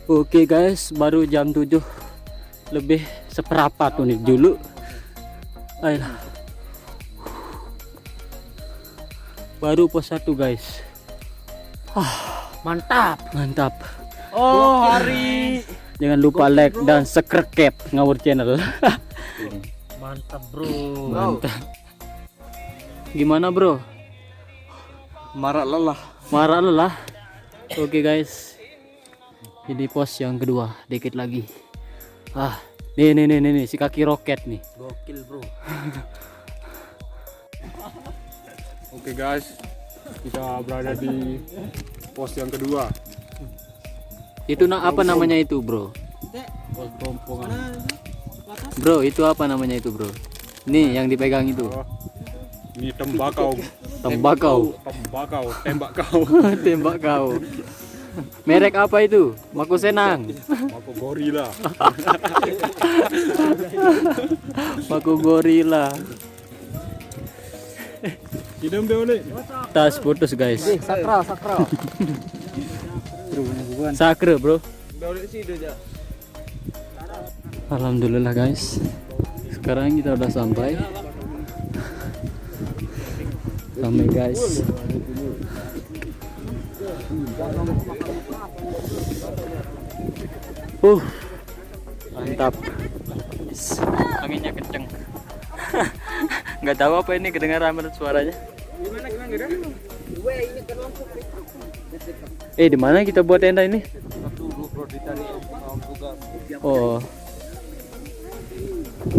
Oke guys, baru jam 7 lebih seperempat nih dulu. Ayolah. Baru pos 1 guys. Mantap. Mantap. Oh, hari. Jangan lupa like dan subscribe Ngawur channel. Mantap, bro. Mantap. Gimana bro? Marak lelah. Marah lelah. Oke guys. Ini pos yang kedua, dikit lagi. Nih si kaki roket nih. Gokil, bro. Oke guys, kita berada di pos yang kedua. Itu apa namanya itu bro? Pos rompongan. Bro, itu apa namanya itu bro? Nih yang dipegang itu. Oh, ini tembakau. Tembakau. Tembak kau. Tembak kau. Merek apa itu? Mako Senang. Mako gorila. Mako Gorila. Idem boleh. Tas putus guys. Sakral. Sakre bro. Boleh sih aja. Alhamdulillah guys. Sekarang kita udah sampai. Guys. Mantap. Anginnya kenceng. Nggak tahu apa ini kedengaran suaranya. Di mana kita buat tenda ini? Oh.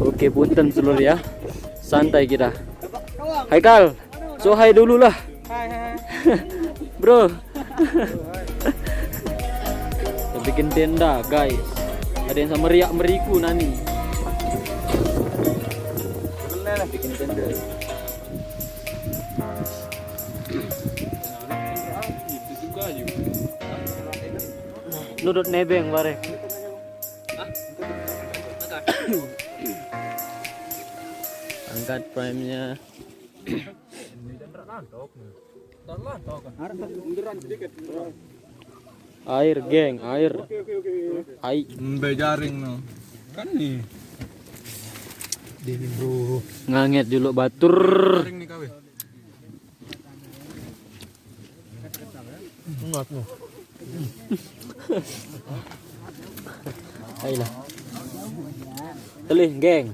Oke, punten seluruh ya. Santai kita. Haikal, so hai dulu lah. Hai. Bro. Kita bikin tenda guys. Ada yang sama riak meriku nani. Bikin tenda. Nudut nebeng bareng. Angkat prime-nya. Air geng, air. Air. Jaring no. Kan nih. Dingin, bro. Nganget dulu batur. Jaring nih kawe. Enggak no. Ayolah. Telih geng.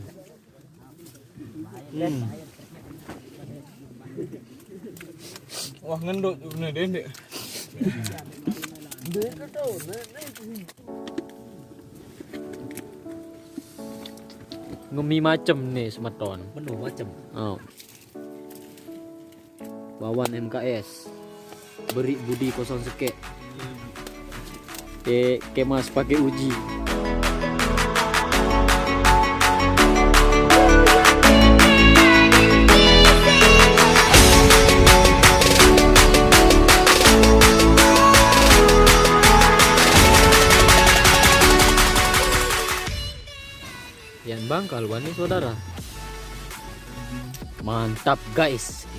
Wah ngendut bener deh. Ngemi macem nih semeton. Penuh macam. Oh. Bawan MKS. Beri budi kosong seke. Kemas pakai uji. Yan Bangkal nih saudara. Mantap guys.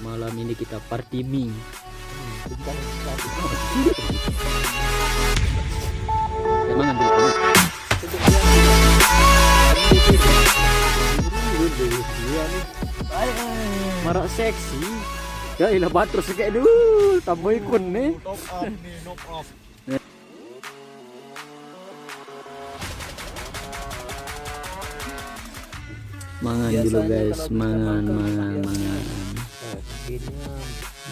Malam ini kita party mie. Emang ambil marak seksi. Ya ilah batur sekek dulu. Tambah ikun nih. Top up nih, top up. Mangan dulu guys, mangan.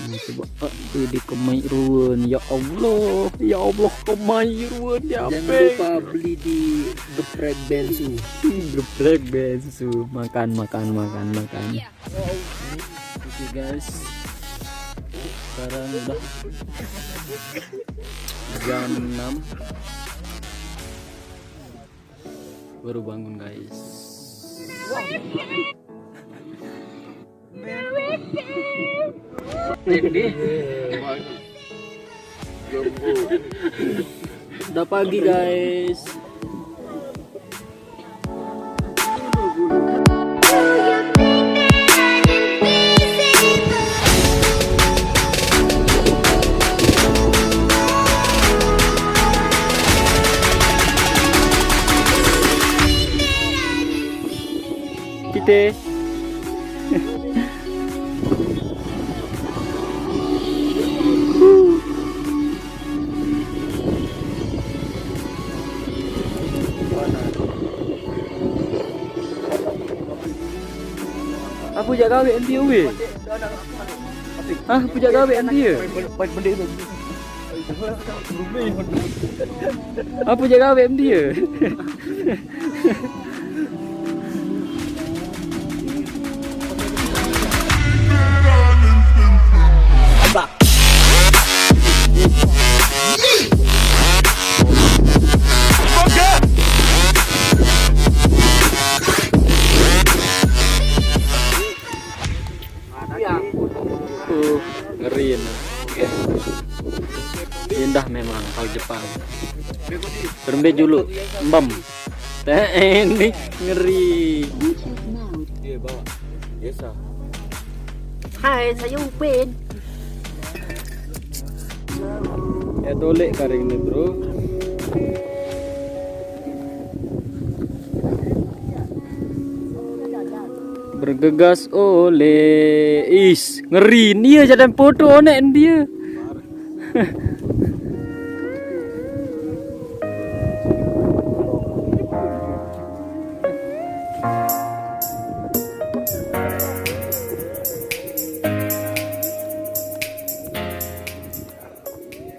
Coba di kemairuan ya Allah kemairuan ya. Jangan lupa beli di geprek bensu. Geprek bensu, makan. Oke guys, sekarang udah Jam 6 baru bangun guys. Udah pagi guys. Kita apa jaga gawe dia we? Ah, puja gawe dia. Apa jaga gawe dia? Ngeri ini. Indah memang kalau Jepang. Berembe dulu, mbam. Ini ngeri. Iya bawa. Biasa. Hai, saya Upin. Ya dolek kari ini bro. Bergegas oleh ngeri dia jadi foto onek dia.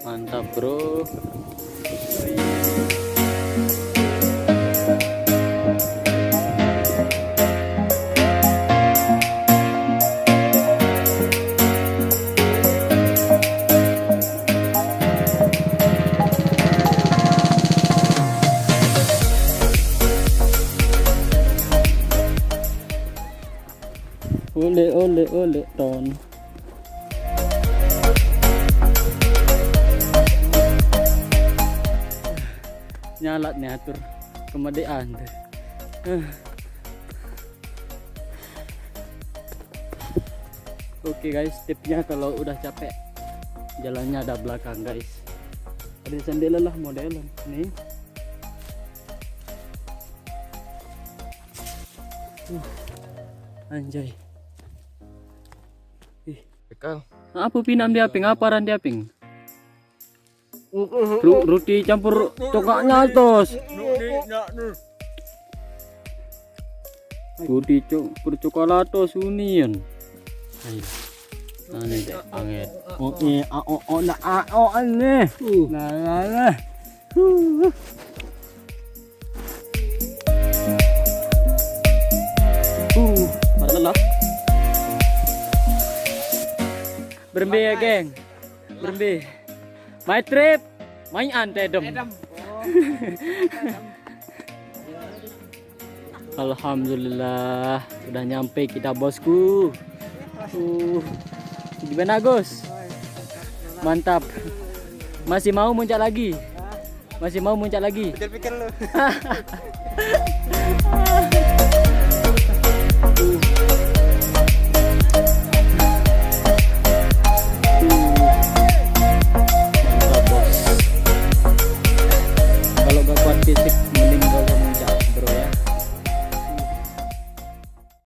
Mantap bro. Ole ton. Nyalat nih atur kemerdekaan tuh. Oke guys, tipnya kalau udah capek jalannya ada belakang guys. Ada sandal lah modelan nih. Anjay. Bekal. Apa pinam dia ping? Apa ran dia ping? Roti campur coklatnya tos. Roti campur coklat tos union. Nah ini deh, angin. Aneh. Nah. Masalah. Berembe ya geng. Berembe. My trip. Main antedem. Alhamdulillah udah nyampe kita bosku. Gimana Gus? Mantap. Masih mau muncak lagi? Masih mau muncak lagi? Pikir lu.